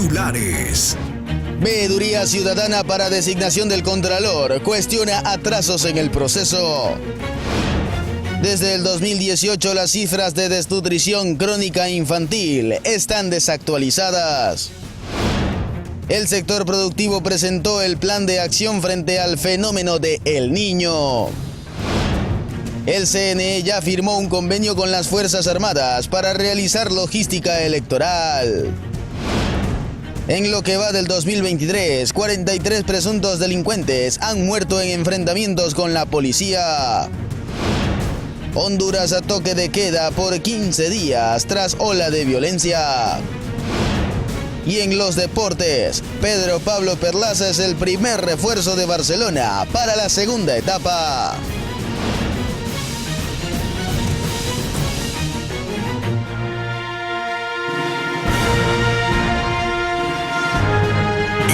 titulares. Veeduría Ciudadana para designación del Contralor cuestiona atrasos en el proceso. Desde el 2018 las cifras de desnutrición crónica infantil están desactualizadas. El sector productivo presentó el plan de acción frente al fenómeno de El Niño. El CNE ya firmó un convenio con las Fuerzas Armadas para realizar logística electoral. En lo que va del 2023, 43 presuntos delincuentes han muerto en enfrentamientos con la policía. Honduras a toque de queda por 15 días tras ola de violencia. Y en los deportes, Pedro Pablo Perlaza es el primer refuerzo de Barcelona para la segunda etapa.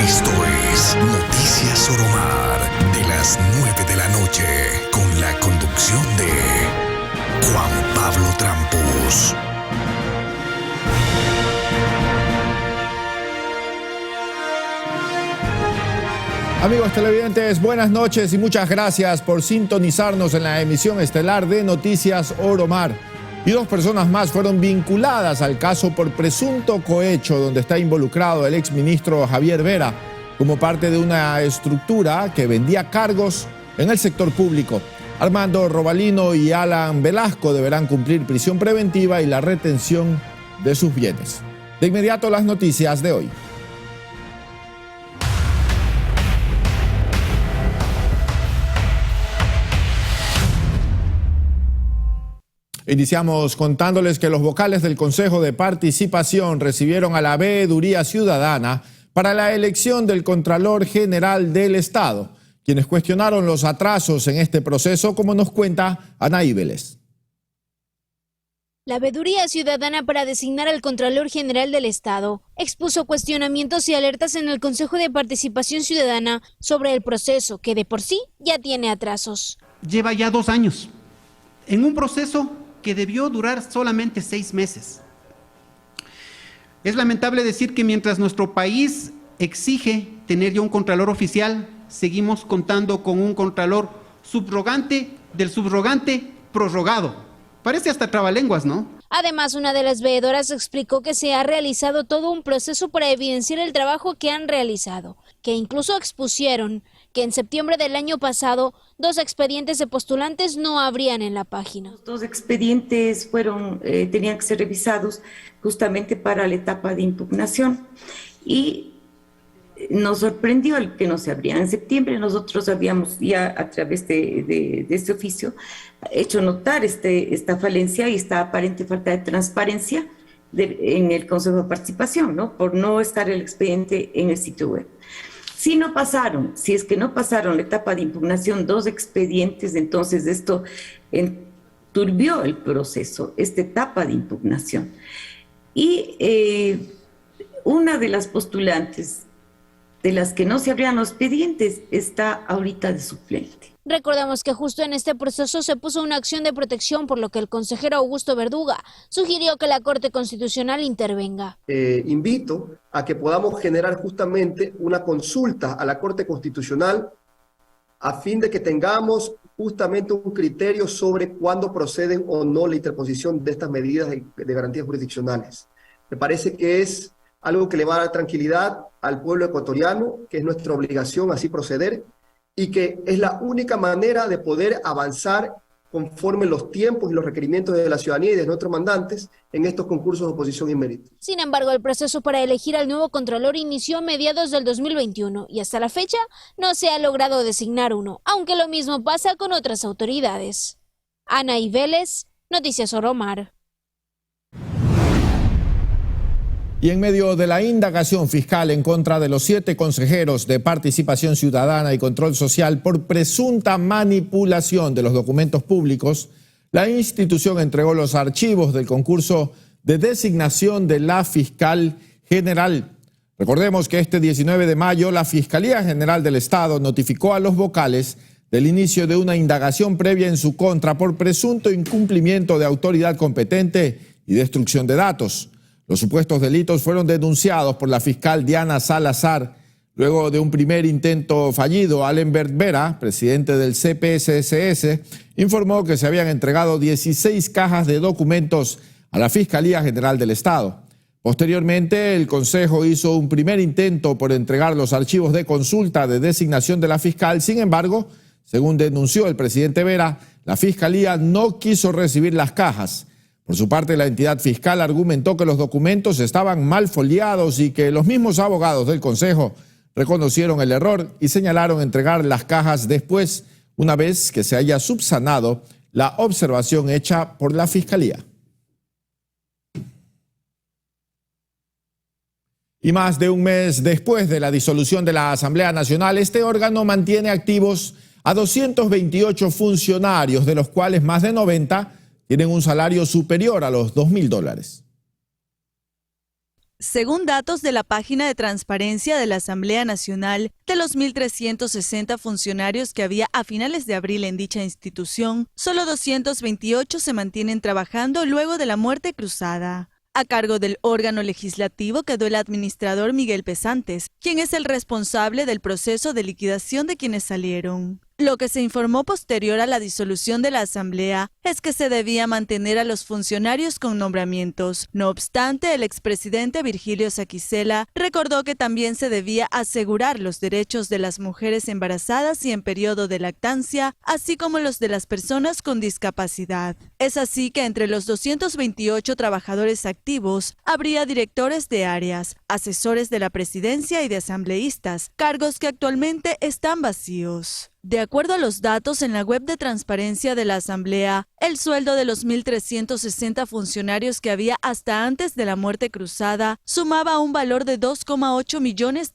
Esto es Noticias Oromar de las 9 de la noche con la conducción de Juan Pablo Trampos. Amigos televidentes, buenas noches y muchas gracias por sintonizarnos en la emisión estelar de Noticias Oromar. Y 2 personas más fueron vinculadas al caso por presunto cohecho donde está involucrado el exministro Javier Vera como parte de una estructura que vendía cargos en el sector público. Armando Robalino y Alan Velasco deberán cumplir prisión preventiva y la retención de sus bienes. De inmediato las noticias de hoy. Iniciamos contándoles que los vocales del Consejo de Participación recibieron a la Veeduría Ciudadana para la elección del Contralor General del Estado, quienes cuestionaron los atrasos en este proceso, como nos cuenta Anaí Vélez. La Veeduría Ciudadana para designar al Contralor General del Estado expuso cuestionamientos y alertas en el Consejo de Participación Ciudadana sobre el proceso, que de por sí ya tiene atrasos. Lleva ya 2 años en un proceso que debió durar solamente 6 meses. Es lamentable decir que mientras nuestro país exige tener ya un contralor oficial, seguimos contando con un contralor subrogante del subrogante prorrogado. Parece hasta trabalenguas, ¿no? Además, una de las veedoras explicó que se ha realizado todo un proceso para evidenciar el trabajo que han realizado, que incluso expusieron que en septiembre del año pasado 2 expedientes de postulantes no abrían en la página. Los 2 expedientes tenían que ser revisados justamente para la etapa de impugnación y nos sorprendió el que no se abrían. En septiembre nosotros habíamos ya a través de este oficio hecho notar esta falencia y esta aparente falta de transparencia en el Consejo de Participación, ¿no? Por no estar el expediente en el sitio web. Si es que no pasaron la etapa de impugnación 2 expedientes, entonces esto enturbió el proceso, esta etapa de impugnación. Y una de las postulantes de las que no se abrían los expedientes está ahorita de suplente. Recordemos que justo en este proceso se puso una acción de protección, por lo que el consejero Augusto Verduga sugirió que la Corte Constitucional intervenga. Invito a que podamos generar justamente una consulta a la Corte Constitucional a fin de que tengamos justamente un criterio sobre cuándo proceden o no la interposición de estas medidas de garantías jurisdiccionales. Me parece que es algo que le va a dar tranquilidad al pueblo ecuatoriano, que es nuestra obligación así proceder, y que es la única manera de poder avanzar conforme los tiempos y los requerimientos de la ciudadanía y de nuestros mandantes en estos concursos de oposición y mérito. Sin embargo, el proceso para elegir al nuevo Contralor inició a mediados del 2021 y hasta la fecha no se ha logrado designar uno, aunque lo mismo pasa con otras autoridades. Anaí Vélez, Noticias Oromar. Y en medio de la indagación fiscal en contra de los 7 consejeros de Participación Ciudadana y Control Social por presunta manipulación de los documentos públicos, la institución entregó los archivos del concurso de designación de la fiscal general. Recordemos que este 19 de mayo la Fiscalía General del Estado notificó a los vocales del inicio de una indagación previa en su contra por presunto incumplimiento de autoridad competente y destrucción de datos. Los supuestos delitos fueron denunciados por la fiscal Diana Salazar. Luego de un primer intento fallido, Allenbert Vera, presidente del CPSSS, informó que se habían entregado 16 cajas de documentos a la Fiscalía General del Estado. Posteriormente, el Consejo hizo un primer intento por entregar los archivos de consulta de designación de la fiscal. Sin embargo, según denunció el presidente Vera, la Fiscalía no quiso recibir las cajas. Por su parte, la entidad fiscal argumentó que los documentos estaban mal foliados y que los mismos abogados del Consejo reconocieron el error y señalaron entregar las cajas después, una vez que se haya subsanado la observación hecha por la Fiscalía. Y más de un mes después de la disolución de la Asamblea Nacional, este órgano mantiene activos a 228 funcionarios, de los cuales más de 90 tienen un salario superior a los $2.000. Según datos de la página de transparencia de la Asamblea Nacional, de los 1.360 funcionarios que había a finales de abril en dicha institución, solo 228 se mantienen trabajando luego de la muerte cruzada. A cargo del órgano legislativo quedó el administrador Miguel Pesantes, quien es el responsable del proceso de liquidación de quienes salieron. Lo que se informó posterior a la disolución de la Asamblea es que se debía mantener a los funcionarios con nombramientos. No obstante, el expresidente Virgilio Saquicela recordó que también se debía asegurar los derechos de las mujeres embarazadas y en periodo de lactancia, así como los de las personas con discapacidad. Es así que entre los 228 trabajadores activos habría directores de áreas, asesores de la presidencia y de asambleístas, cargos que actualmente están vacíos. De acuerdo a los datos en la web de transparencia de la Asamblea, el sueldo de los 1.360 funcionarios que había hasta antes de la muerte cruzada sumaba un valor de $2,8 millones.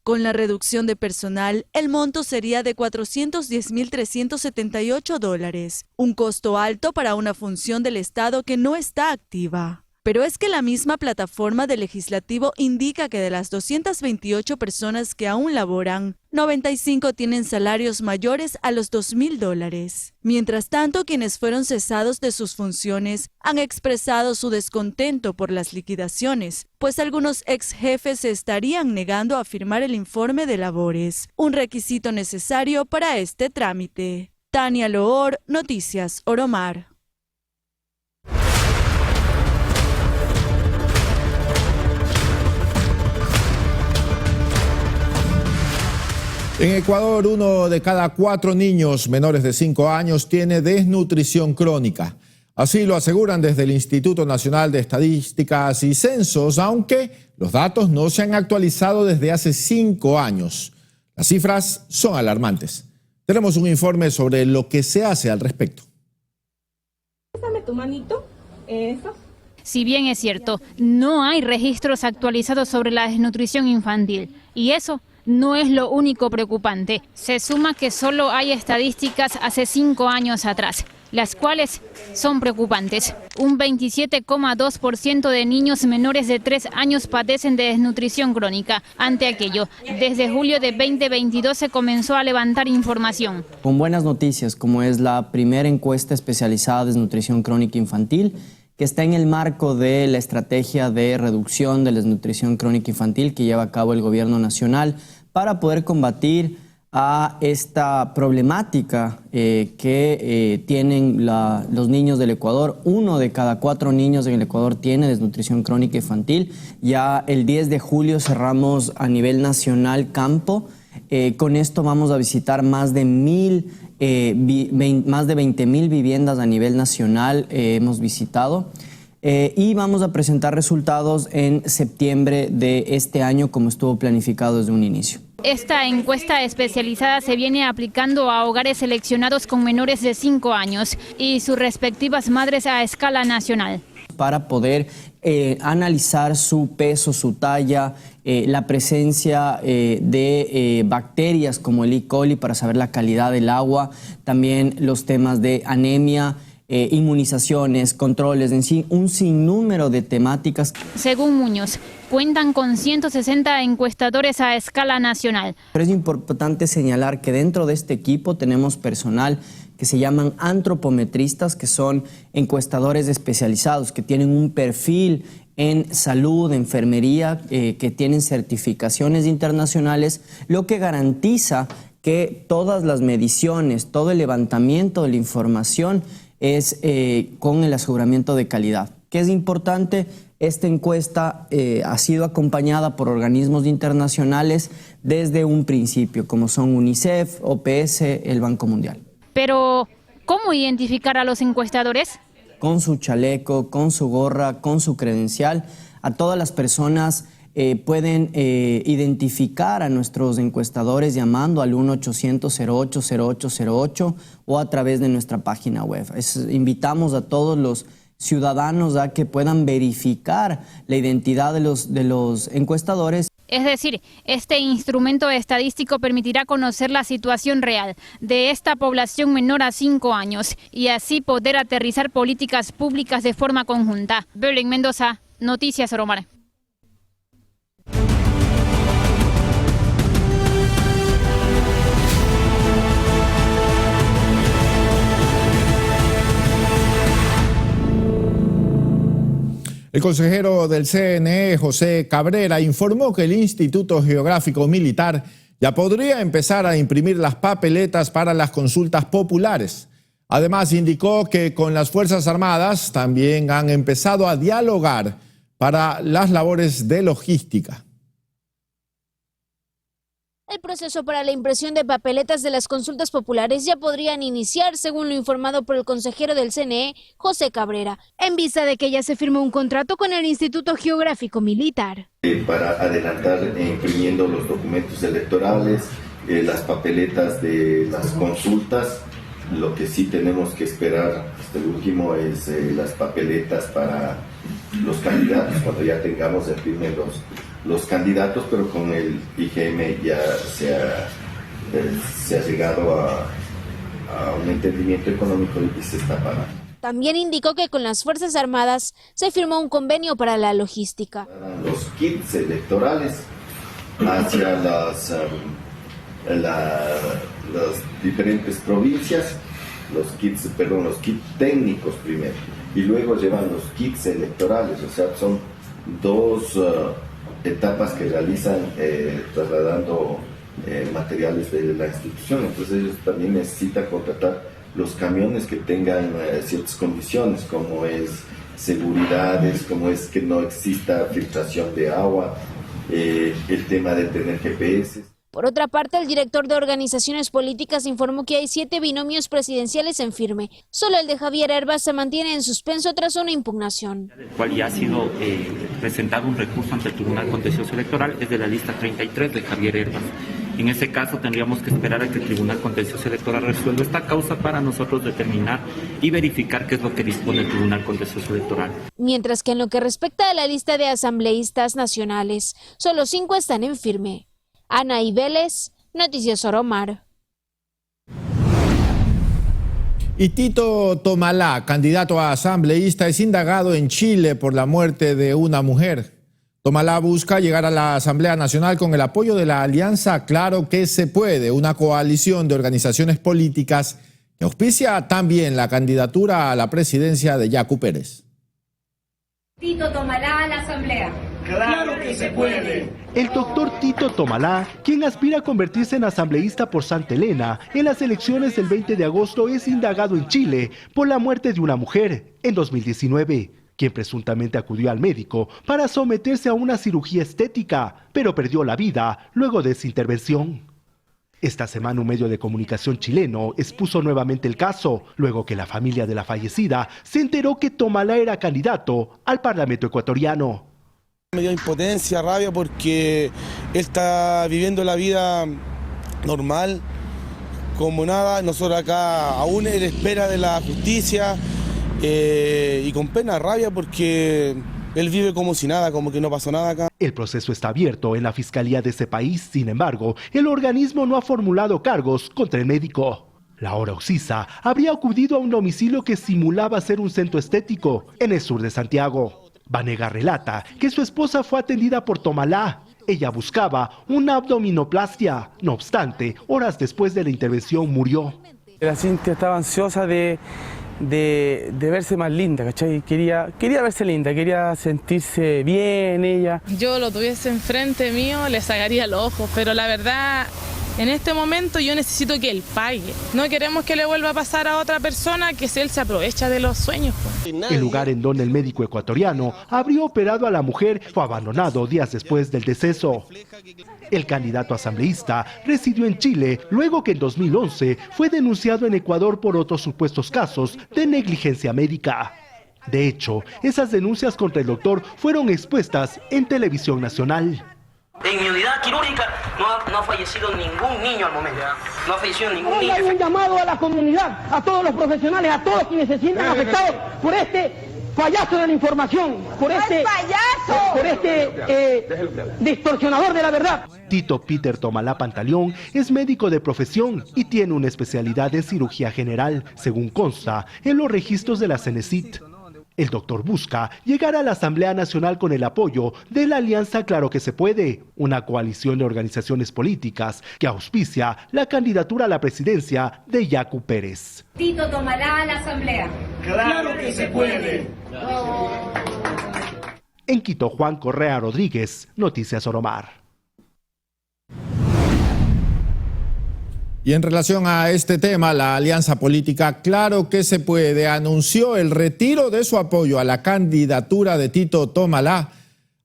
Con la reducción de personal, el monto sería de $410.378, un costo alto para una función del Estado que no está activa. Pero es que la misma plataforma del Legislativo indica que de las 228 personas que aún laboran, 95 tienen salarios mayores a los $2.000. Mientras tanto, quienes fueron cesados de sus funciones han expresado su descontento por las liquidaciones, pues algunos ex jefes se estarían negando a firmar el informe de labores, un requisito necesario para este trámite. Tania Loor, Noticias Oromar. En Ecuador, 1 de cada 4 niños menores de 5 años tiene desnutrición crónica. Así lo aseguran desde el Instituto Nacional de Estadísticas y Censos, aunque los datos no se han actualizado desde hace 5 años. Las cifras son alarmantes. Tenemos un informe sobre lo que se hace al respecto. Pásame tu manito, eso. Si bien es cierto, no hay registros actualizados sobre la desnutrición infantil, y eso no es lo único preocupante. Se suma que solo hay estadísticas hace 5 años atrás, las cuales son preocupantes. Un 27,2% de niños menores de 3 años padecen de desnutrición crónica. Ante aquello, desde julio de 2022 se comenzó a levantar información. Con buenas noticias, como es la primera encuesta especializada de desnutrición crónica infantil, que está en el marco de la estrategia de reducción de la desnutrición crónica infantil que lleva a cabo el Gobierno Nacional para poder combatir a esta problemática que tienen los niños del Ecuador. 1 de cada 4 niños en el Ecuador tiene desnutrición crónica infantil. Ya el 10 de julio cerramos a nivel nacional campo. Con esto vamos a visitar más de 20.000 viviendas a nivel nacional hemos visitado. Y vamos a presentar resultados en septiembre de este año, como estuvo planificado desde un inicio. Esta encuesta especializada se viene aplicando a hogares seleccionados con menores de 5 años y sus respectivas madres a escala nacional. Para poder analizar su peso, su talla, la presencia de bacterias como el E. coli para saber la calidad del agua, también los temas de anemia, inmunizaciones, controles, en sí, un sinnúmero de temáticas. Según Muñoz, cuentan con 160 encuestadores a escala nacional. Pero es importante señalar que dentro de este equipo tenemos personal que se llaman antropometristas, que son encuestadores especializados, que tienen un perfil en salud, enfermería, que tienen certificaciones internacionales, lo que garantiza que todas las mediciones, todo el levantamiento de la información es con el aseguramiento de calidad. ¿Qué es importante? Esta encuesta ha sido acompañada por organismos internacionales desde un principio, como son UNICEF, OPS, el Banco Mundial. Pero, ¿cómo identificar a los encuestadores? Con su chaleco, con su gorra, con su credencial. A todas las personas pueden identificar a nuestros encuestadores llamando al 1-800-08-0808 o a través de nuestra página web. Invitamos a todos los ciudadanos a que puedan verificar la identidad de los encuestadores. Es decir, este instrumento estadístico permitirá conocer la situación real de esta población menor a 5 años y así poder aterrizar políticas públicas de forma conjunta. Belén Mendoza, Noticias Oromar. El consejero del CNE, José Cabrera, informó que el Instituto Geográfico Militar ya podría empezar a imprimir las papeletas para las consultas populares. Además, indicó que con las Fuerzas Armadas también han empezado a dialogar para las labores de logística. El proceso para la impresión de papeletas de las consultas populares ya podrían iniciar, según lo informado por el consejero del CNE, José Cabrera, en vista de que ya se firmó un contrato con el Instituto Geográfico Militar. Para adelantar imprimiendo los documentos electorales, las papeletas de las consultas. Lo que sí tenemos que esperar hasta el último es las papeletas para los candidatos, cuando ya tengamos en firme los candidatos, pero con el IGM ya se ha llegado a un entendimiento económico y se está pagando. También indicó que con las Fuerzas Armadas se firmó un convenio para la logística. Los kits electorales hacia las diferentes provincias, los kits técnicos primero, y luego llevan los kits electorales, o sea, son dos etapas que realizan trasladando materiales de la institución. Entonces ellos también necesitan contratar los camiones que tengan ciertas condiciones, como es seguridades, como es que no exista filtración de agua, el tema de tener GPS. Por otra parte, el director de organizaciones políticas informó que hay 7 binomios presidenciales en firme. Solo el de Javier Herbas se mantiene en suspenso tras una impugnación. Del cual ya ha sido presentado un recurso ante el Tribunal Contencioso Electoral, es de la lista 33 de Javier Herbas. En ese caso tendríamos que esperar a que el Tribunal Contencioso Electoral resuelva esta causa para nosotros determinar y verificar qué es lo que dispone el Tribunal Contencioso Electoral. Mientras que en lo que respecta a la lista de asambleístas nacionales, solo 5 están en firme. Ana Vélez, Noticias Oromar. Y Tito Tomalá, candidato a asambleísta, es indagado en Chile por la muerte de una mujer. Tomalá busca llegar a la Asamblea Nacional con el apoyo de la Alianza Claro que se puede, una coalición de organizaciones políticas que auspicia también la candidatura a la presidencia de Yacu Pérez. Tito Tomalá a la Asamblea. ¡Claro que se puede! El doctor Tito Tomalá, quien aspira a convertirse en asambleísta por Santa Elena en las elecciones del 20 de agosto, es indagado en Chile por la muerte de una mujer en 2019, quien presuntamente acudió al médico para someterse a una cirugía estética, pero perdió la vida luego de esa intervención. Esta semana un medio de comunicación chileno expuso nuevamente el caso, luego que la familia de la fallecida se enteró que Tomalá era candidato al Parlamento ecuatoriano. Me dio impotencia, rabia, porque él está viviendo la vida normal, como nada. Nosotros acá aún en espera de la justicia y con pena, rabia, porque él vive como si nada, como que no pasó nada acá. El proceso está abierto en la fiscalía de ese país, sin embargo, el organismo no ha formulado cargos contra el médico. Laura Oxisa habría acudido a un domicilio que simulaba ser un centro estético en el sur de Santiago. Vanega relata que su esposa fue atendida por Tomalá. Ella buscaba una abdominoplastia. No obstante, horas después de la intervención murió. La Cintia estaba ansiosa de verse más linda, ¿cachai? Quería verse linda, quería sentirse bien ella. Yo lo tuviese enfrente mío, le sacaría los ojos, pero la verdad, en este momento yo necesito que él pague. No queremos que le vuelva a pasar a otra persona que él se aprovecha de los sueños. El lugar en donde el médico ecuatoriano habría operado a la mujer fue abandonado días después del deceso. El candidato asambleísta residió en Chile luego que en 2011 fue denunciado en Ecuador por otros supuestos casos de negligencia médica. De hecho, esas denuncias contra el doctor fueron expuestas en televisión nacional. En mi unidad quirúrgica no ha fallecido ningún niño al momento. No ha fallecido ningún niño. Hay un llamado a la comunidad, a todos los profesionales, a todos quienes se sientan afectados por este payaso de la información, por este distorsionador de la verdad. Tito Peter Tomalá Pantaleón es médico de profesión y tiene una especialidad en cirugía general, según consta en los registros de la Cenecit. El doctor busca llegar a la Asamblea Nacional con el apoyo de la Alianza Claro que se puede, una coalición de organizaciones políticas que auspicia la candidatura a la presidencia de Yacu Pérez. Tito Tomalá a la Asamblea. ¡Claro que se puede! En Quito, Juan Correa Rodríguez, Noticias Oromar. Y en relación a este tema, la alianza política Claro que se puede anunció el retiro de su apoyo a la candidatura de Tito Tomalá.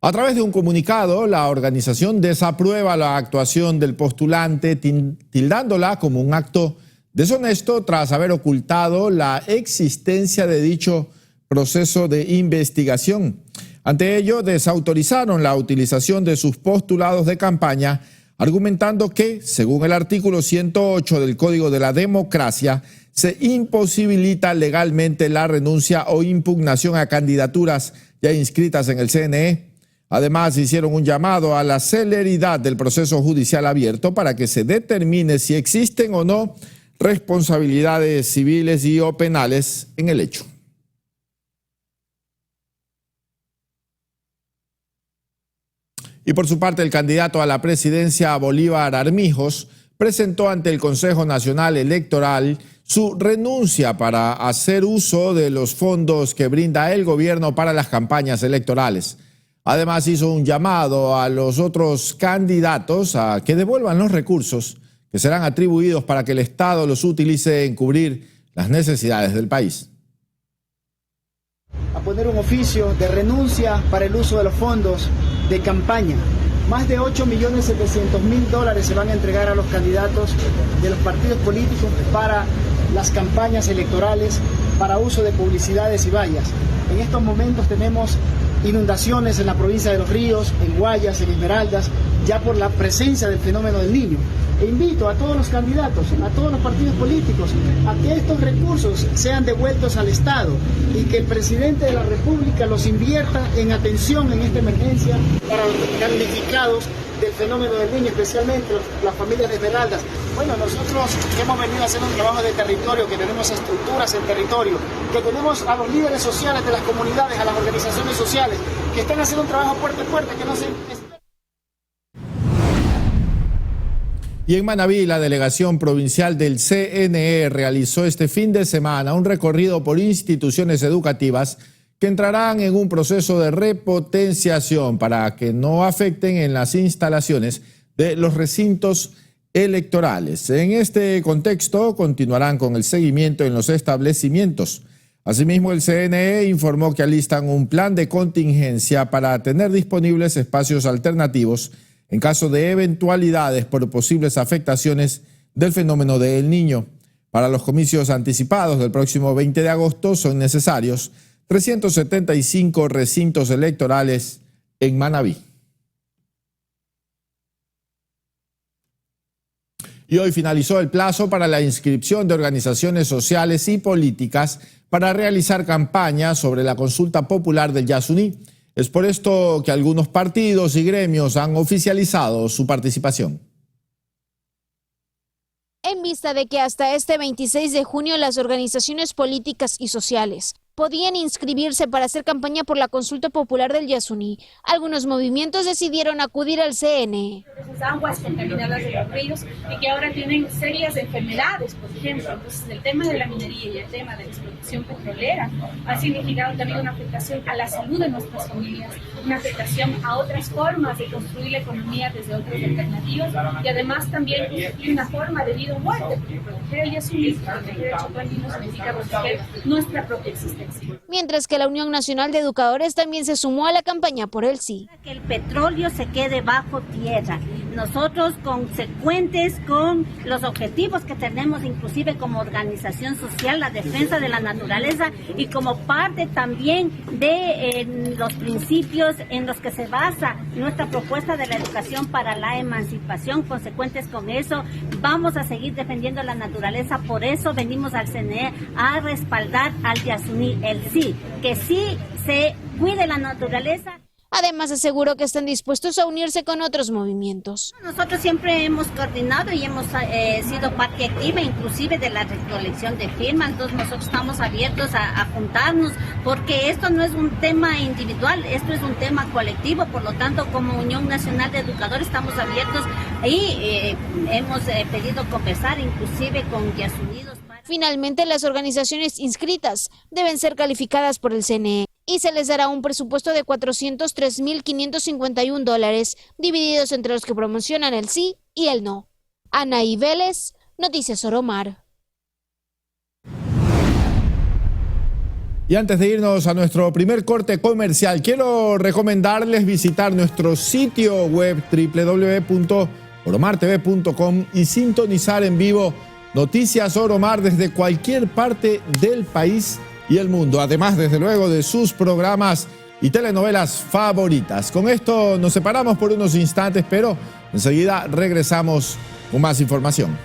A través de un comunicado, la organización desaprueba la actuación del postulante, tildándola como un acto deshonesto tras haber ocultado la existencia de dicho proceso de investigación. Ante ello, desautorizaron la utilización de sus postulados de campaña, argumentando que, según el artículo 108 del Código de la Democracia, se imposibilita legalmente la renuncia o impugnación a candidaturas ya inscritas en el CNE. Además, hicieron un llamado a la celeridad del proceso judicial abierto para que se determine si existen o no responsabilidades civiles y o penales en el hecho. Y por su parte, el candidato a la presidencia, Bolívar Armijos, presentó ante el Consejo Nacional Electoral su renuncia para hacer uso de los fondos que brinda el gobierno para las campañas electorales. Además, hizo un llamado a los otros candidatos a que devuelvan los recursos que serán atribuidos para que el Estado los utilice en cubrir las necesidades del país. A poner un oficio de renuncia para el uso de los fondos de campaña. Más de $8.700.000 se van a entregar a los candidatos de los partidos políticos para las campañas electorales, para uso de publicidades y vallas. En estos momentos tenemos inundaciones en la provincia de Los Ríos, en Guayas, en Esmeraldas, ya por la presencia del fenómeno del Niño. E invito a todos los candidatos, a todos los partidos políticos, a que estos recursos sean devueltos al Estado y que el presidente de la República los invierta en atención en esta emergencia para los damnificados del fenómeno del Niño, especialmente las familias de Esmeraldas. Bueno, nosotros hemos venido a hacer un trabajo de territorio, que tenemos estructuras en territorio, que tenemos a los líderes sociales de las comunidades, a las organizaciones sociales, que están haciendo un trabajo puerta a puerta, que no se... Y en Manabí, la delegación provincial del CNE realizó este fin de semana un recorrido por instituciones educativas que entrarán en un proceso de repotenciación para que no afecten en las instalaciones de los recintos electorales. En este contexto, continuarán con el seguimiento en los establecimientos. Asimismo, el CNE informó que alistan un plan de contingencia para tener disponibles espacios alternativos en caso de eventualidades por posibles afectaciones del fenómeno de El Niño. Para los comicios anticipados del próximo 20 de agosto son necesarios 375 recintos electorales en Manabí. Y hoy finalizó el plazo para la inscripción de organizaciones sociales y políticas para realizar campañas sobre la consulta popular del Yasuní. Es por esto que algunos partidos y gremios han oficializado su participación. En vista de que hasta este 26 de junio las organizaciones políticas y sociales podían inscribirse para hacer campaña por la consulta popular del Yasuní, algunos movimientos decidieron acudir al CNE. sus aguas contaminadas de los ríos y que ahora tienen serias enfermedades, por ejemplo. Entonces, el tema de la minería y el tema de la explotación petrolera ha significado también una afectación a la salud de nuestras familias, una afectación a otras formas de construir la economía desde otras alternativas y además también una forma de vida o muerte, porque proteger y asumir proteger el Chocó andino significa proteger nuestra propia existencia. Mientras que la Unión Nacional de Educadores también se sumó a la campaña por el sí. Que el petróleo se quede bajo tierra. Nosotros consecuentes con los objetivos que tenemos, inclusive como organización social, la defensa de la naturaleza y como parte también de los principios en los que se basa nuestra propuesta de la educación para la emancipación, consecuentes con eso, vamos a seguir defendiendo la naturaleza. Por eso venimos al CNE a respaldar al Yasuní el sí, que sí se cuide la naturaleza. Además, aseguró que están dispuestos a unirse con otros movimientos. Nosotros siempre hemos coordinado y hemos sido parte activa, inclusive de la recolección de firmas. Entonces, nosotros estamos abiertos a juntarnos, porque esto no es un tema individual, esto es un tema colectivo. Por lo tanto, como Unión Nacional de Educadores, estamos abiertos y hemos pedido conversar, inclusive con Yasunidos. Finalmente, las organizaciones inscritas deben ser calificadas por el CNE y se les dará un presupuesto de $403,551, divididos entre los que promocionan el sí y el no. Anaí Vélez, Noticias Oromar. Y antes de irnos a nuestro primer corte comercial, quiero recomendarles visitar nuestro sitio web www.oromartv.com y sintonizar en vivo Noticias Oromar desde cualquier parte del país y el mundo, además desde luego de sus programas y telenovelas favoritas. Con esto nos separamos por unos instantes, pero enseguida regresamos con más información.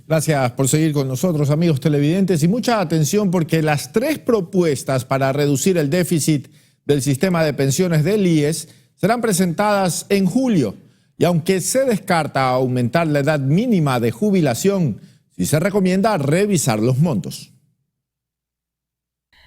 Gracias por seguir con nosotros, amigos televidentes, y mucha atención porque las 3 propuestas para reducir el déficit del sistema de pensiones del IES serán presentadas en julio. Y aunque se descarta aumentar la edad mínima de jubilación, sí se recomienda revisar los montos.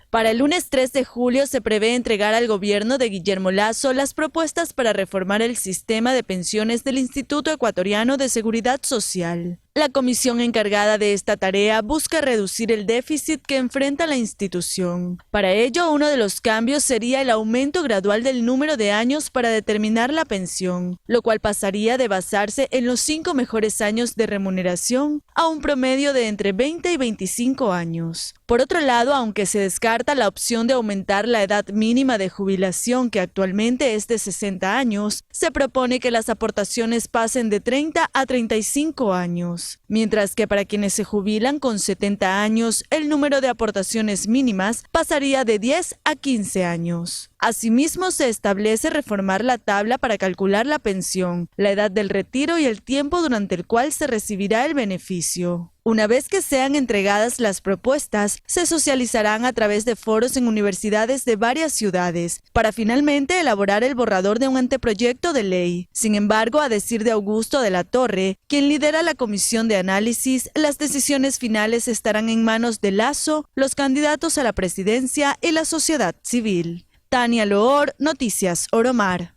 Para el lunes 3 de julio se prevé entregar al gobierno de Guillermo Lasso las propuestas para reformar el sistema de pensiones del Instituto Ecuatoriano de Seguridad Social. La comisión encargada de esta tarea busca reducir el déficit que enfrenta la institución. Para ello, uno de los cambios sería el aumento gradual del número de años para determinar la pensión, lo cual pasaría de basarse en los 5 mejores años de remuneración a un promedio de entre 20 y 25 años. Por otro lado, aunque se descarta la opción de aumentar la edad mínima de jubilación, que actualmente es de 60 años, se propone que las aportaciones pasen de 30 a 35 años. Mientras que para quienes se jubilan con 70 años, el número de aportaciones mínimas pasaría de 10 a 15 años. Asimismo, se establece reformar la tabla para calcular la pensión, la edad del retiro y el tiempo durante el cual se recibirá el beneficio. Una vez que sean entregadas las propuestas, se socializarán a través de foros en universidades de varias ciudades, para finalmente elaborar el borrador de un anteproyecto de ley. Sin embargo, a decir de Augusto de la Torre, quien lidera la comisión de análisis, las decisiones finales estarán en manos de Lasso, los candidatos a la presidencia y la sociedad civil. Tania Loor, Noticias Oromar.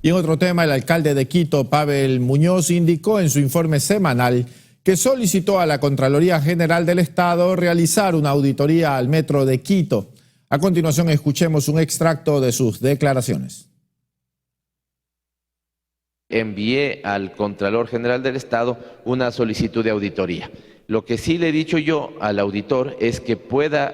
Y en otro tema, el alcalde de Quito, Pavel Muñoz, indicó en su informe semanal que solicitó a la Contraloría General del Estado realizar una auditoría al metro de Quito. A continuación, escuchemos un extracto de sus declaraciones. Envié al Contralor General del Estado una solicitud de auditoría. Lo que sí le he dicho yo al auditor es que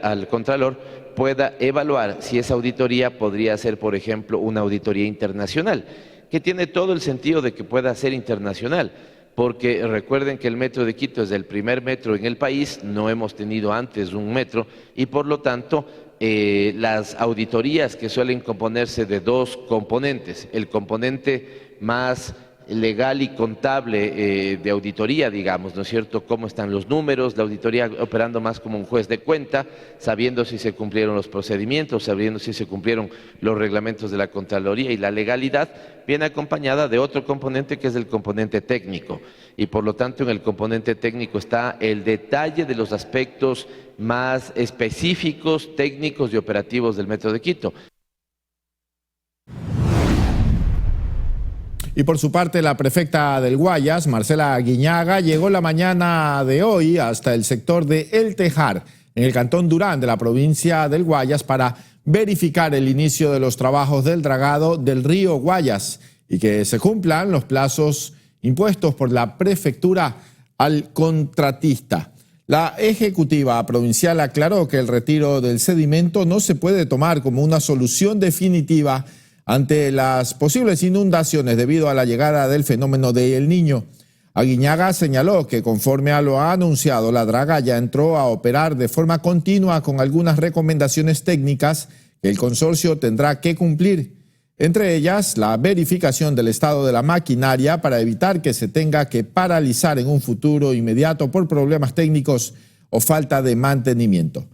al Contralor pueda evaluar si esa auditoría podría ser, por ejemplo, una auditoría internacional, que tiene todo el sentido de que pueda ser internacional, porque recuerden que el metro de Quito es el primer metro en el país, no hemos tenido antes un metro, y por lo tanto las auditorías que suelen componerse de 2 componentes, el componente más legal y contable de auditoría, digamos, ¿no es cierto? Cómo están los números, la auditoría operando más como un juez de cuenta, sabiendo si se cumplieron los procedimientos, sabiendo si se cumplieron los reglamentos de la Contraloría, y la legalidad viene acompañada de otro componente que es el componente técnico, y por lo tanto en el componente técnico está el detalle de los aspectos más específicos, técnicos y operativos del Metro de Quito. Y por su parte, la prefecta del Guayas, Marcela Aguiñaga, llegó la mañana de hoy hasta el sector de El Tejar, en el cantón Durán de la provincia del Guayas, para verificar el inicio de los trabajos del dragado del río Guayas y que se cumplan los plazos impuestos por la prefectura al contratista. La ejecutiva provincial aclaró que el retiro del sedimento no se puede tomar como una solución definitiva ante las posibles inundaciones debido a la llegada del fenómeno de El Niño. Aguiñaga señaló que conforme a lo anunciado, la draga ya entró a operar de forma continua con algunas recomendaciones técnicas que el consorcio tendrá que cumplir. Entre ellas, la verificación del estado de la maquinaria para evitar que se tenga que paralizar en un futuro inmediato por problemas técnicos o falta de mantenimiento.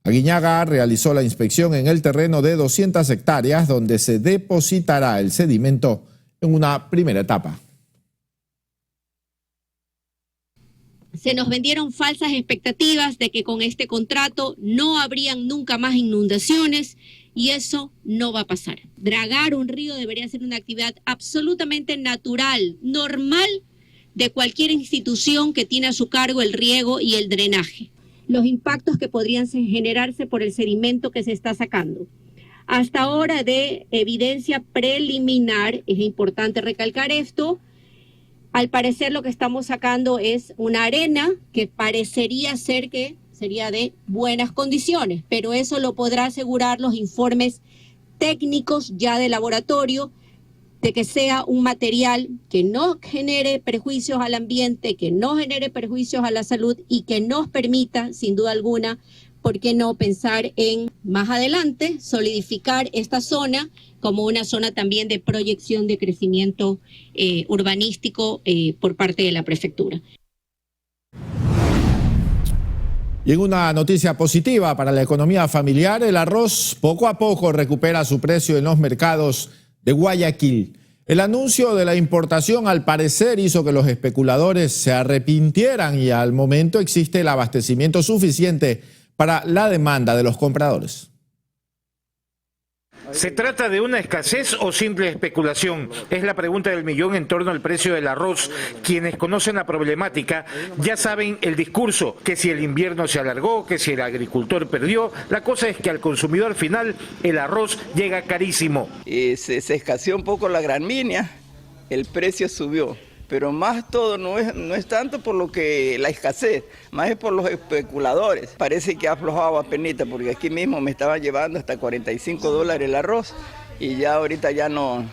Aguiñaga realizó la inspección en el terreno de 200 hectáreas donde se depositará el sedimento en una primera etapa. Se nos vendieron falsas expectativas de que con este contrato no habrían nunca más inundaciones y eso no va a pasar. Dragar un río debería ser una actividad absolutamente natural, normal de cualquier institución que tiene a su cargo el riego y el drenaje. Los impactos que podrían generarse por el sedimento que se está sacando. Hasta ahora, de evidencia preliminar, es importante recalcar esto, al parecer lo que estamos sacando es una arena que parecería ser que sería de buenas condiciones, pero eso lo podrá asegurar los informes técnicos ya de laboratorio, de que sea un material que no genere perjuicios al ambiente, que no genere perjuicios a la salud y que nos permita, sin duda alguna, ¿por qué no pensar en más adelante solidificar esta zona como una zona también de proyección de crecimiento urbanístico por parte de la prefectura? Y en una noticia positiva para la economía familiar, el arroz poco a poco recupera su precio en los mercados de Guayaquil. El anuncio de la importación al parecer hizo que los especuladores se arrepintieran y al momento existe el abastecimiento suficiente para la demanda de los compradores. ¿Se trata de una escasez o simple especulación? Es la pregunta del millón en torno al precio del arroz. Quienes conocen la problemática ya saben el discurso, que si el invierno se alargó, que si el agricultor perdió. La cosa es que al consumidor final el arroz llega carísimo. Se escaseó un poco la gramínea, el precio subió. Pero más todo no es tanto por lo que la escasez, más es por los especuladores. Parece que ha aflojado apenita, porque aquí mismo me estaban llevando hasta $45 el arroz y ya ahorita ya no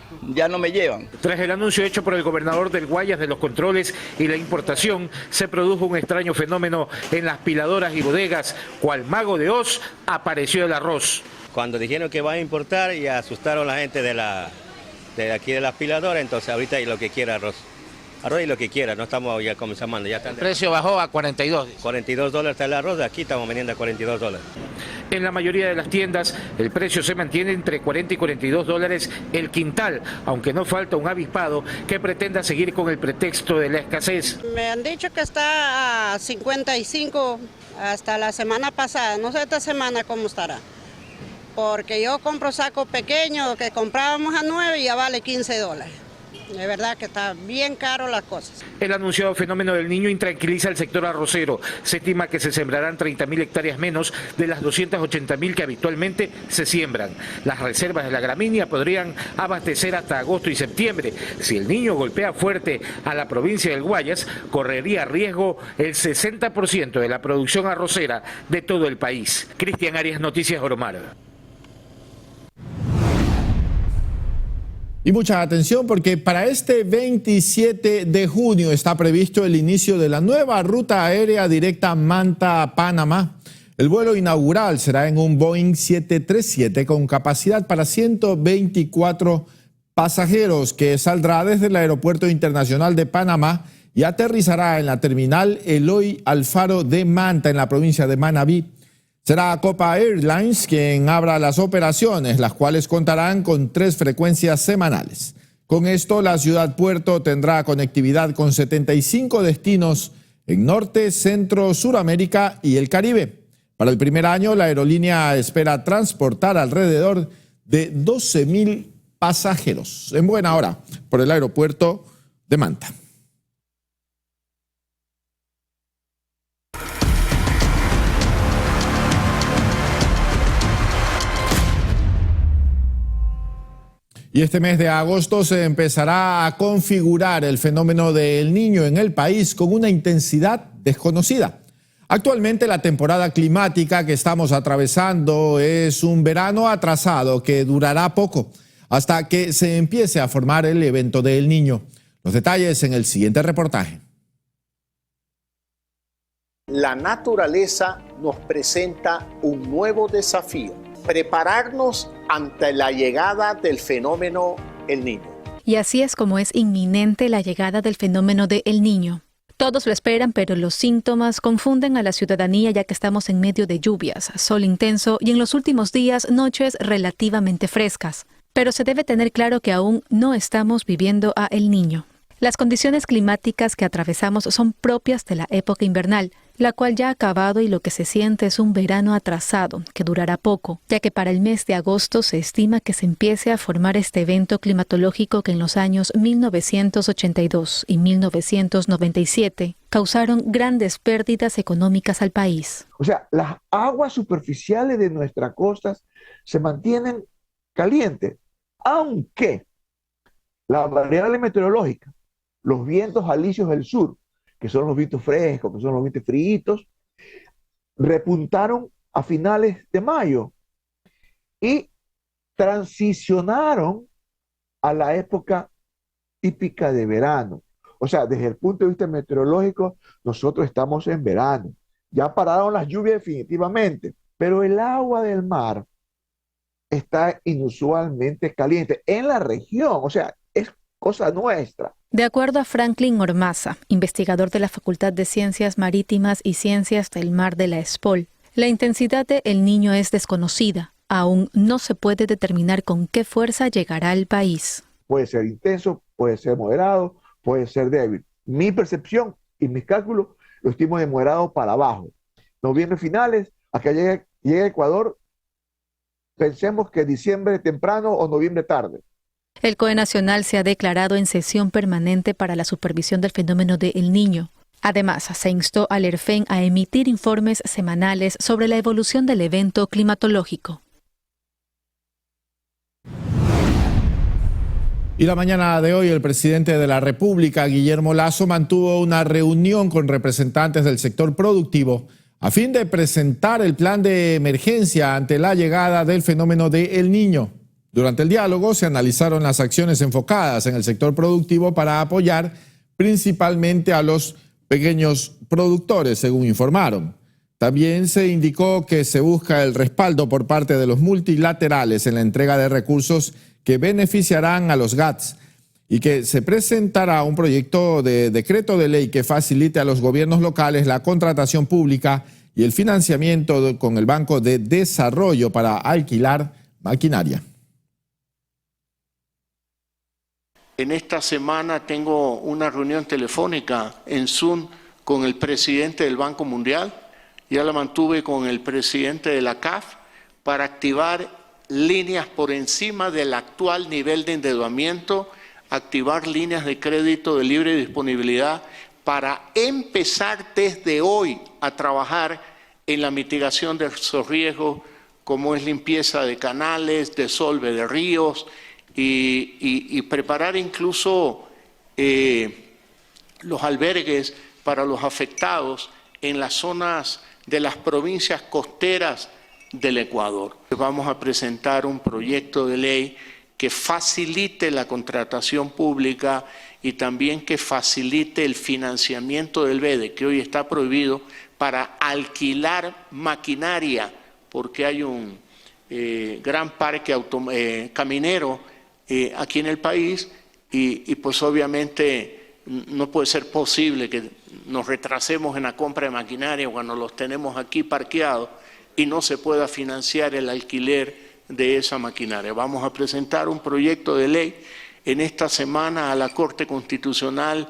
me llevan. Tras el anuncio hecho por el gobernador del Guayas de los controles y la importación, se produjo un extraño fenómeno en las piladoras y bodegas. Cual mago de Oz apareció el arroz. Cuando dijeron que va a importar y asustaron a la gente de aquí de las piladoras, entonces ahorita hay lo que quiera arroz. Arroz y lo que quiera, no estamos ya comenzando. Ya está. El precio bajó a 42. $42 está el arroz, aquí estamos vendiendo a $42. En la mayoría de las tiendas el precio se mantiene entre 40 y $42 el quintal, aunque no falta un avispado que pretenda seguir con el pretexto de la escasez. Me han dicho que está a 55 hasta la semana pasada, no sé esta semana cómo estará. Porque yo compro saco pequeño que comprábamos a 9 y ya vale $15. De verdad que está bien caro las cosas. El anunciado fenómeno del Niño intranquiliza al sector arrocero. Se estima que se sembrarán 30.000 hectáreas menos de las 280.000 que habitualmente se siembran. Las reservas de la gramínea podrían abastecer hasta agosto y septiembre. Si el Niño golpea fuerte a la provincia del Guayas, correría riesgo el 60% de la producción arrocera de todo el país. Cristian Arias, Noticias Oromar. Y mucha atención porque para este 27 de junio está previsto el inicio de la nueva ruta aérea directa Manta-Panamá. El vuelo inaugural será en un Boeing 737 con capacidad para 124 pasajeros que saldrá desde el Aeropuerto Internacional de Panamá y aterrizará en la terminal Eloy Alfaro de Manta, en la provincia de Manabí. Será Copa Airlines quien abra las operaciones, las cuales contarán con 3 frecuencias semanales. Con esto, la ciudad puerto tendrá conectividad con 75 destinos en Norte, Centro, Suramérica y el Caribe. Para el primer año, la aerolínea espera transportar alrededor de 12,000 pasajeros. En buena hora, por el aeropuerto de Manta. Y este mes de agosto se empezará a configurar el fenómeno del Niño en el país con una intensidad desconocida. Actualmente la temporada climática que estamos atravesando es un verano atrasado que durará poco hasta que se empiece a formar el evento del Niño. Los detalles en el siguiente reportaje. La naturaleza nos presenta un nuevo desafío: prepararnos ante la llegada del fenómeno El Niño. Y así es como es inminente la llegada del fenómeno de El Niño. Todos lo esperan, pero los síntomas confunden a la ciudadanía, ya que estamos en medio de lluvias, sol intenso y en los últimos días noches relativamente frescas. Pero se debe tener claro que aún no estamos viviendo a El Niño. Las condiciones climáticas que atravesamos son propias de la época invernal, la cual ya ha acabado, y lo que se siente es un verano atrasado que durará poco, ya que para el mes de agosto se estima que se empiece a formar este evento climatológico que en los años 1982 y 1997 causaron grandes pérdidas económicas al país. O sea, las aguas superficiales de nuestras costas se mantienen calientes, aunque la variable meteorológica, los vientos alisios del sur, que son los vientos frescos, que son los vientos fríos, repuntaron a finales de mayo y transicionaron a la época típica de verano. O sea, desde el punto de vista meteorológico, nosotros estamos en verano. Ya pararon las lluvias definitivamente, pero el agua del mar está inusualmente caliente en la región. O sea, es cosa nuestra. De acuerdo a Franklin Ormaza, investigador de la Facultad de Ciencias Marítimas y Ciencias del Mar de la ESPOL, la intensidad de El Niño es desconocida. Aún no se puede determinar con qué fuerza llegará al país. Puede ser intenso, puede ser moderado, puede ser débil. Mi percepción y mis cálculos lo estimo de moderado para abajo. Noviembre finales, a que llegue a Ecuador, pensemos que diciembre temprano o noviembre tarde. El COE Nacional se ha declarado en sesión permanente para la supervisión del fenómeno de El Niño. Además, se instó al ERFEN a emitir informes semanales sobre la evolución del evento climatológico. Y la mañana de hoy, el presidente de la República, Guillermo Lasso, mantuvo una reunión con representantes del sector productivo a fin de presentar el plan de emergencia ante la llegada del fenómeno de El Niño. Durante el diálogo se analizaron las acciones enfocadas en el sector productivo para apoyar principalmente a los pequeños productores, según informaron. También se indicó que se busca el respaldo por parte de los multilaterales en la entrega de recursos que beneficiarán a los GATS y que se presentará un proyecto de decreto de ley que facilite a los gobiernos locales la contratación pública y el financiamiento con el Banco de Desarrollo para alquilar maquinaria. En esta semana tengo una reunión telefónica en Zoom con el presidente del Banco Mundial. Ya la mantuve con el presidente de la CAF para activar líneas por encima del actual nivel de endeudamiento, activar líneas de crédito de libre disponibilidad para empezar desde hoy a trabajar en la mitigación de esos riesgos, como es limpieza de canales, desolve de ríos, y preparar incluso los albergues para los afectados en las zonas de las provincias costeras del Ecuador. Vamos a presentar un proyecto de ley que facilite la contratación pública y también que facilite el financiamiento del BEDE, que hoy está prohibido, para alquilar maquinaria, porque hay un gran parque caminero aquí en el país y pues obviamente no puede ser posible que nos retrasemos en la compra de maquinaria cuando los tenemos aquí parqueados y no se pueda financiar el alquiler de esa maquinaria. Vamos a presentar un proyecto de ley en esta semana a la Corte Constitucional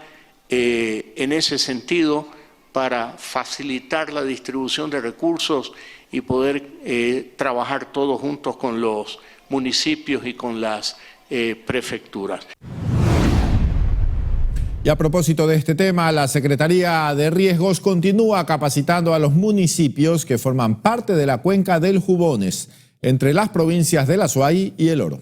en ese sentido para facilitar la distribución de recursos y poder trabajar todos juntos con los municipios y con las prefecturas. Y a propósito de este tema, la Secretaría de Riesgos continúa capacitando a los municipios que forman parte de la cuenca del Jubones, entre las provincias del Azuay y El Oro.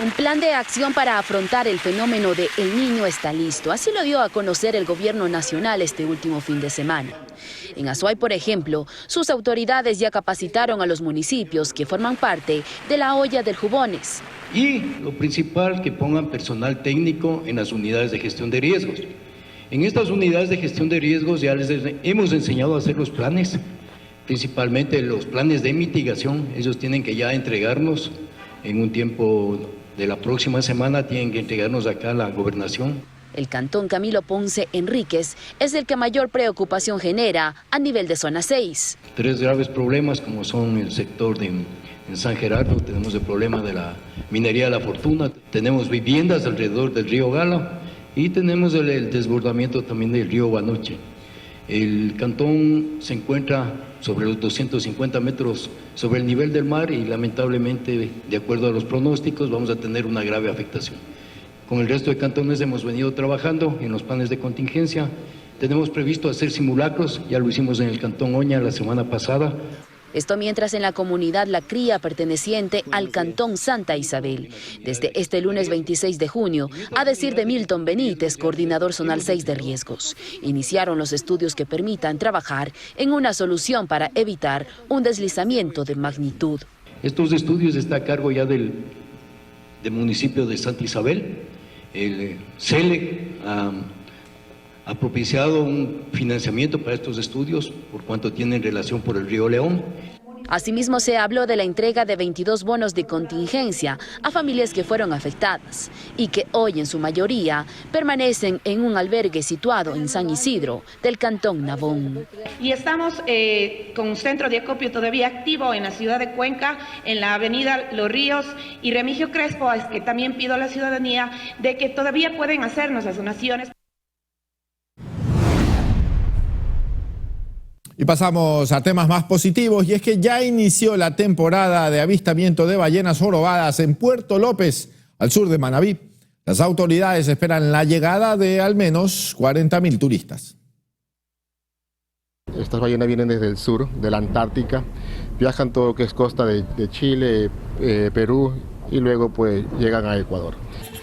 Un plan de acción para afrontar el fenómeno de El Niño está listo. Así lo dio a conocer el gobierno nacional este último fin de semana. En Azuay, por ejemplo, sus autoridades ya capacitaron a los municipios que forman parte de la olla del Jubones. Y lo principal, que pongan personal técnico en las unidades de gestión de riesgos. En estas unidades de gestión de riesgos ya les hemos enseñado a hacer los planes, principalmente los planes de mitigación. Ellos tienen que ya entregarnos en un tiempo de la próxima semana, tienen que entregarnos acá a la gobernación. El cantón Camilo Ponce Enríquez es el que mayor preocupación genera a nivel de zona 6. 3 graves problemas como son el sector en San Gerardo, tenemos el problema de la minería de la fortuna, tenemos viviendas alrededor del río Gala y tenemos el desbordamiento también del río Guanoche. El cantón se encuentra sobre los 250 metros sobre el nivel del mar y lamentablemente, de acuerdo a los pronósticos, vamos a tener una grave afectación. Con el resto de cantones hemos venido trabajando en los planes de contingencia. Tenemos previsto hacer simulacros, ya lo hicimos en el cantón Oña la semana pasada. Esto mientras en la comunidad La Cría, perteneciente al cantón Santa Isabel, desde este lunes 26 de junio, a decir de Milton Benítez, coordinador zonal 6 de riesgos, iniciaron los estudios que permitan trabajar en una solución para evitar un deslizamiento de magnitud. Estos estudios están a cargo ya del municipio de Santa Isabel. El CELEC ha propiciado un financiamiento para estos estudios por cuanto tienen relación por el río León. Asimismo, se habló de la entrega de 22 bonos de contingencia a familias que fueron afectadas y que hoy en su mayoría permanecen en un albergue situado en San Isidro del cantón Nabón. Y estamos con un centro de acopio todavía activo en la ciudad de Cuenca, en la avenida Los Ríos y Remigio Crespo, es que también pido a la ciudadanía de que todavía pueden hacernos las donaciones. Y pasamos a temas más positivos, y es que ya inició la temporada de avistamiento de ballenas jorobadas en Puerto López, al sur de Manabí. Las autoridades esperan la llegada de al menos 40.000 turistas. Estas ballenas vienen desde el sur, de la Antártica, viajan todo lo que es costa de Chile, Perú, y luego pues llegan a Ecuador.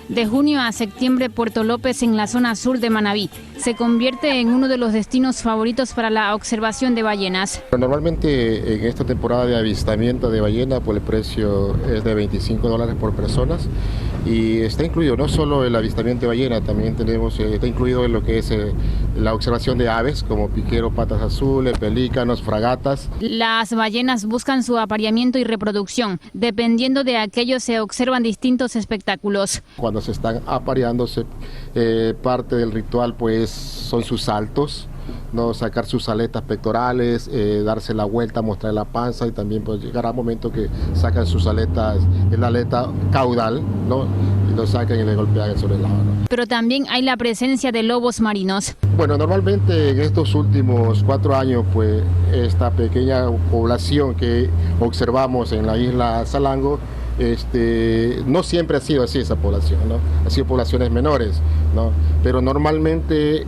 De junio a septiembre, Puerto López, en la zona sur de Manabí, se convierte en uno de los destinos favoritos para la observación de ballenas. Normalmente en esta temporada de avistamiento de ballena, pues el precio es de $25 por personas, y está incluido no solo el avistamiento de ballena, también tenemos, está incluido en lo que es la observación de aves como piquero, patas azules, pelícanos, fragatas. Las ballenas buscan su apareamiento y reproducción. Dependiendo de aquello se observan distintos espectáculos. Cuando se están apareándose, parte del ritual pues son sus saltos, ¿no? Sacar sus aletas pectorales, darse la vuelta, mostrar la panza, y también pues llegará un momento que sacan sus aletas, la aleta caudal, ¿no? Y lo sacan y le golpean sobre el lado, ¿no? Pero también hay la presencia de lobos marinos. Bueno, normalmente en estos últimos 4 años, pues esta pequeña población que observamos en la isla Salango, no siempre ha sido así esa población, ¿no? Ha sido poblaciones menores, ¿no? Pero normalmente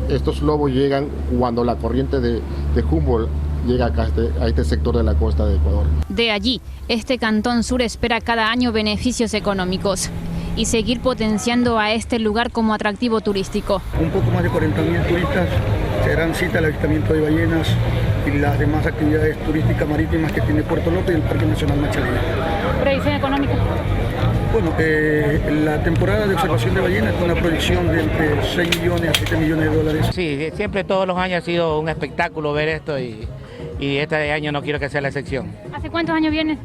estos lobos llegan cuando la corriente de Humboldt llega acá a este sector de la costa de Ecuador. De allí, este cantón sur espera cada año beneficios económicos y seguir potenciando a este lugar como atractivo turístico. Un poco más de 40.000 turistas se darán cita al avistamiento de ballenas y las demás actividades turísticas marítimas que tiene Puerto López y el Parque Nacional Machalena. ¿Proyección económica? Bueno, la temporada de observación de ballenas tiene una proyección de entre 6 millones a 7 millones de dólares. Sí, siempre todos los años ha sido un espectáculo ver esto, y este año no quiero que sea la excepción. ¿Hace cuántos años vienes?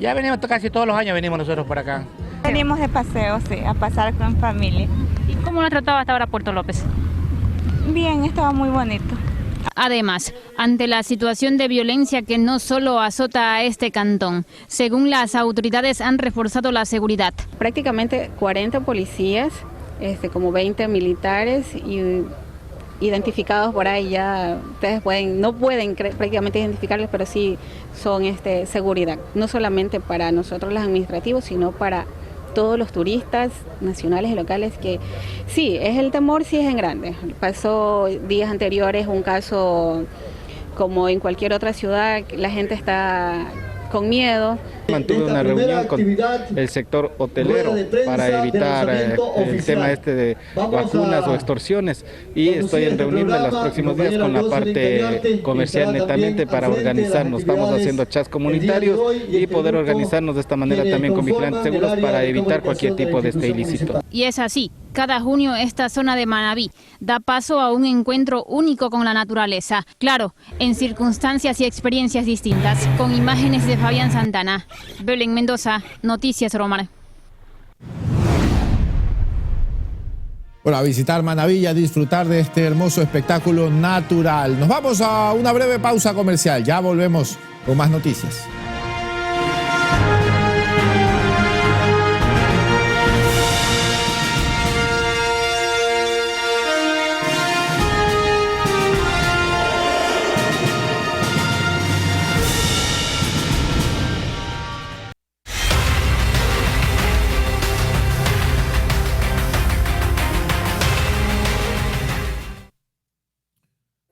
Ya venimos casi todos los años, venimos nosotros por acá. Venimos de paseo, sí, a pasar con familia. ¿Y cómo lo ha tratado hasta ahora Puerto López? Bien, estaba muy bonito. Además, ante la situación de violencia que no solo azota a este cantón, según las autoridades han reforzado la seguridad. Prácticamente 40 policías, como 20 militares y identificados por ahí ya, ustedes no pueden prácticamente identificarlos, pero sí son seguridad, no solamente para nosotros los administrativos, sino para todos los turistas nacionales y locales, que sí, es el temor, sí es en grande. Pasó días anteriores un caso como en cualquier otra ciudad, la gente está con miedo. Mantuve una reunión con el sector hotelero para evitar el tema de vacunas o extorsiones, y estoy en reunirme en los próximos días con la parte comercial netamente para organizarnos. Estamos haciendo chats comunitarios y poder organizarnos de esta manera también con vigilantes seguros para evitar cualquier tipo de ilícito. Y es así, cada junio esta zona de Manabí da paso a un encuentro único con la naturaleza. Claro, en circunstancias y experiencias distintas. Con imágenes de Fabián Santana, Belén Mendoza, Noticias Oromar. Bueno, a visitar Manabí y a disfrutar de este hermoso espectáculo natural. Nos vamos a una breve pausa comercial. Ya volvemos con más noticias.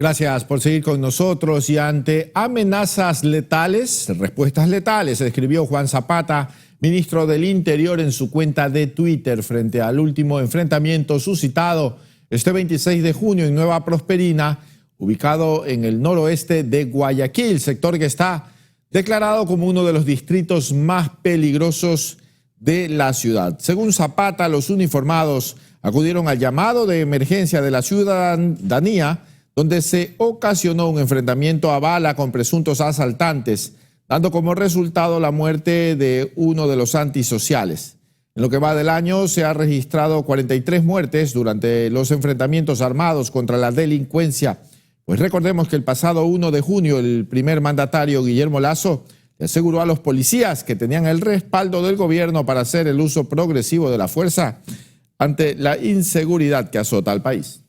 Gracias por seguir con nosotros. Y ante amenazas letales, respuestas letales, escribió Juan Zapata, ministro del Interior, en su cuenta de Twitter frente al último enfrentamiento suscitado este 26 de junio en Nueva Prosperina, ubicado en el noroeste de Guayaquil, sector que está declarado como uno de los distritos más peligrosos de la ciudad. Según Zapata, los uniformados acudieron al llamado de emergencia de la ciudadanía, donde se ocasionó un enfrentamiento a bala con presuntos asaltantes, dando como resultado la muerte de uno de los antisociales. En lo que va del año se ha registrado 43 muertes durante los enfrentamientos armados contra la delincuencia. Pues recordemos que el pasado 1 de junio el primer mandatario, Guillermo Lasso, le aseguró a los policías que tenían el respaldo del gobierno para hacer el uso progresivo de la fuerza ante la inseguridad que azota al país.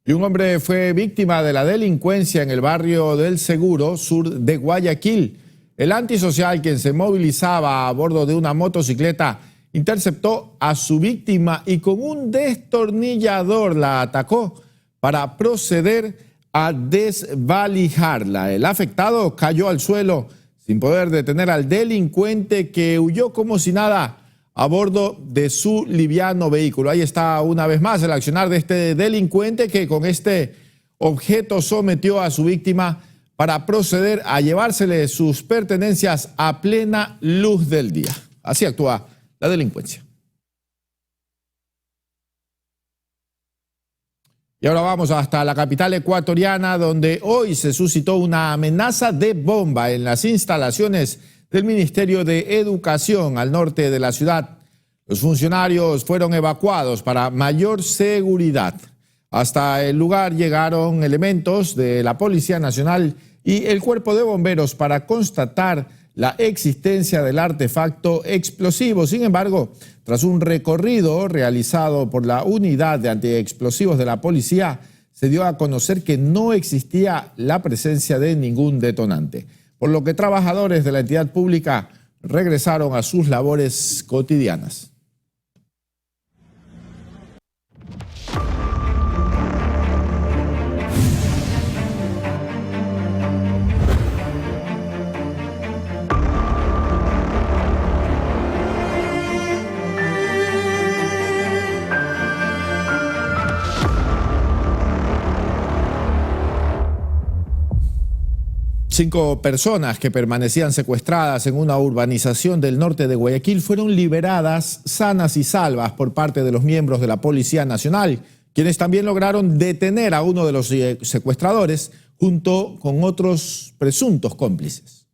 Y un hombre fue víctima de la delincuencia en el barrio del Seguro, sur de Guayaquil. El antisocial, quien se movilizaba a bordo de una motocicleta, interceptó a su víctima y con un destornillador la atacó para proceder a desvalijarla. El afectado cayó al suelo sin poder detener al delincuente, que huyó como si nada a bordo de su liviano vehículo. Ahí está una vez más el accionar de este delincuente, que con este objeto sometió a su víctima para proceder a llevársele sus pertenencias a plena luz del día. Así actúa la delincuencia. Y ahora vamos hasta la capital ecuatoriana, donde hoy se suscitó una amenaza de bomba en las instalaciones del Ministerio de Educación al norte de la ciudad. Los funcionarios fueron evacuados para mayor seguridad. Hasta el lugar llegaron elementos de la Policía Nacional y el Cuerpo de Bomberos para constatar la existencia del artefacto explosivo. Sin embargo, tras un recorrido realizado por la unidad de antiexplosivos de la policía, se dio a conocer que no existía la presencia de ningún detonante, por lo que trabajadores de la entidad pública regresaron a sus labores cotidianas. Cinco personas que permanecían secuestradas en una urbanización del norte de Guayaquil fueron liberadas sanas y salvas por parte de los miembros de la Policía Nacional, quienes también lograron detener a uno de los secuestradores junto con otros presuntos cómplices.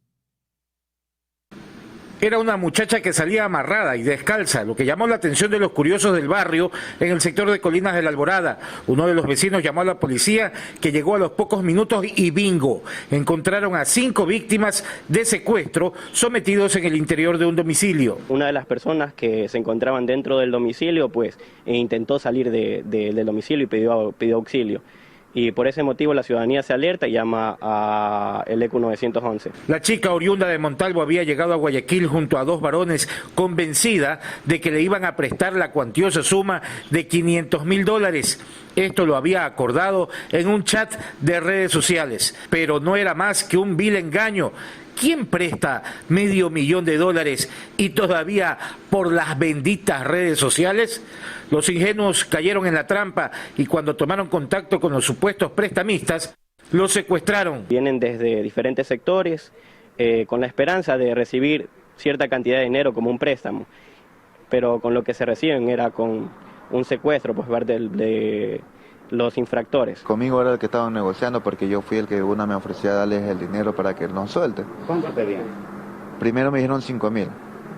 Era una muchacha que salía amarrada y descalza, lo que llamó la atención de los curiosos del barrio en el sector de Colinas de la Alborada. Uno de los vecinos llamó a la policía, que llegó a los pocos minutos y bingo. Encontraron a 5 víctimas de secuestro sometidos en el interior de un domicilio. Una de las personas que se encontraban dentro del domicilio pues intentó salir del domicilio y pidió auxilio. Y por ese motivo la ciudadanía se alerta y llama al ECU 911. La chica oriunda de Montalvo había llegado a Guayaquil junto a 2 varones, convencida de que le iban a prestar la cuantiosa suma de $500.000. Esto lo había acordado en un chat de redes sociales, pero no era más que un vil engaño. ¿Quién presta $500,000 y todavía por las benditas redes sociales? Los ingenuos cayeron en la trampa y cuando tomaron contacto con los supuestos prestamistas, los secuestraron. Vienen desde diferentes sectores con la esperanza de recibir cierta cantidad de dinero como un préstamo, pero con lo que se reciben era con un secuestro por parte de los infractores. Conmigo era el que estaban negociando porque yo fui el que una me ofrecía darles el dinero para que nos suelte. ¿Cuánto te dieron? Primero me dijeron 5.000,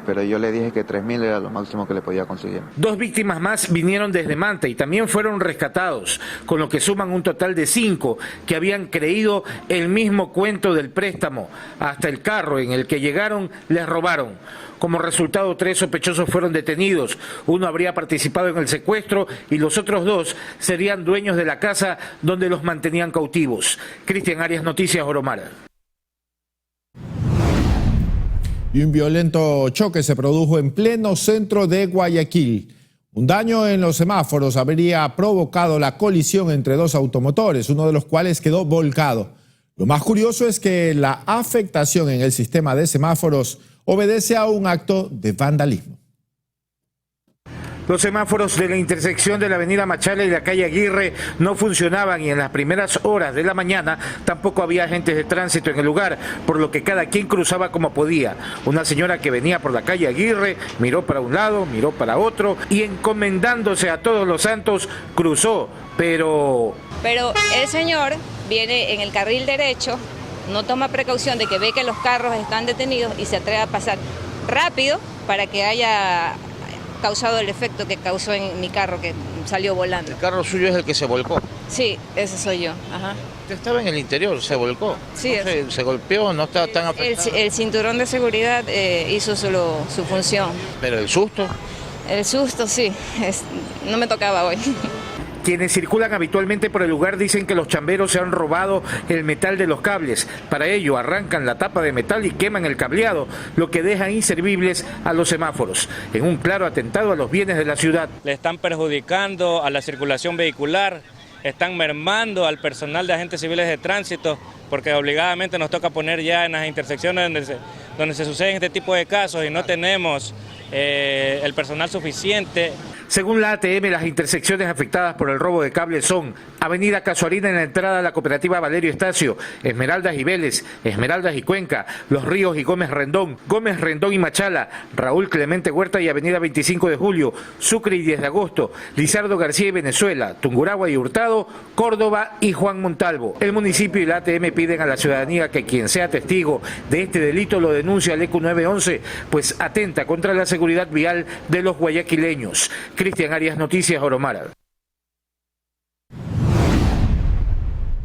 pero yo le dije que 3.000 era lo máximo que le podía conseguir. 2 víctimas más vinieron desde Manta y también fueron rescatados, con lo que suman un total de 5 que habían creído el mismo cuento del préstamo. Hasta el carro en el que llegaron les robaron. Como resultado, 3 sospechosos fueron detenidos. Uno habría participado en el secuestro y los otros 2 serían dueños de la casa donde los mantenían cautivos. Cristian Arias, Noticias Oromar. Y un violento choque se produjo en pleno centro de Guayaquil. Un daño en los semáforos habría provocado la colisión entre 2 automotores, uno de los cuales quedó volcado. Lo más curioso es que la afectación en el sistema de semáforos obedece a un acto de vandalismo. Los semáforos de la intersección de la avenida Machala y la calle Aguirre no funcionaban y en las primeras horas de la mañana tampoco había agentes de tránsito en el lugar, por lo que cada quien cruzaba como podía. Una señora que venía por la calle Aguirre miró para un lado, miró para otro y encomendándose a todos los santos cruzó, pero el señor viene en el carril derecho, no toma precaución de que ve que los carros están detenidos y se atreve a pasar rápido para que haya causado el efecto que causó en mi carro, que salió volando. ¿El carro suyo es el que se volcó? Sí, ese soy yo. Ajá. Usted estaba en el interior, se volcó. Sí. No se golpeó, no estaba tan afectado. El cinturón de seguridad hizo su función. ¿Pero el susto? El susto, sí. No me tocaba hoy. Quienes circulan habitualmente por el lugar dicen que los chamberos se han robado el metal de los cables. Para ello arrancan la tapa de metal y queman el cableado, lo que deja inservibles a los semáforos, en un claro atentado a los bienes de la ciudad. Le están perjudicando a la circulación vehicular, están mermando al personal de agentes civiles de tránsito, porque obligadamente nos toca poner ya en las intersecciones donde se suceden este tipo de casos y no tenemos el personal suficiente. Según la ATM, las intersecciones afectadas por el robo de cables son Avenida Casuarina en la entrada a la cooperativa Valerio Estacio, Esmeraldas y Vélez, Esmeraldas y Cuenca, Los Ríos y Gómez Rendón y Machala, Raúl Clemente Huerta y Avenida 25 de Julio, Sucre y 10 de agosto, Lizardo García y Venezuela, Tungurahua y Hurtado, Córdoba y Juan Montalvo. El municipio y la ATM piden a la ciudadanía que quien sea testigo de este delito lo denuncie al ECU 911, pues atenta contra la seguridad vial de los guayaquileños. Cristian Arias, Noticias Oromar.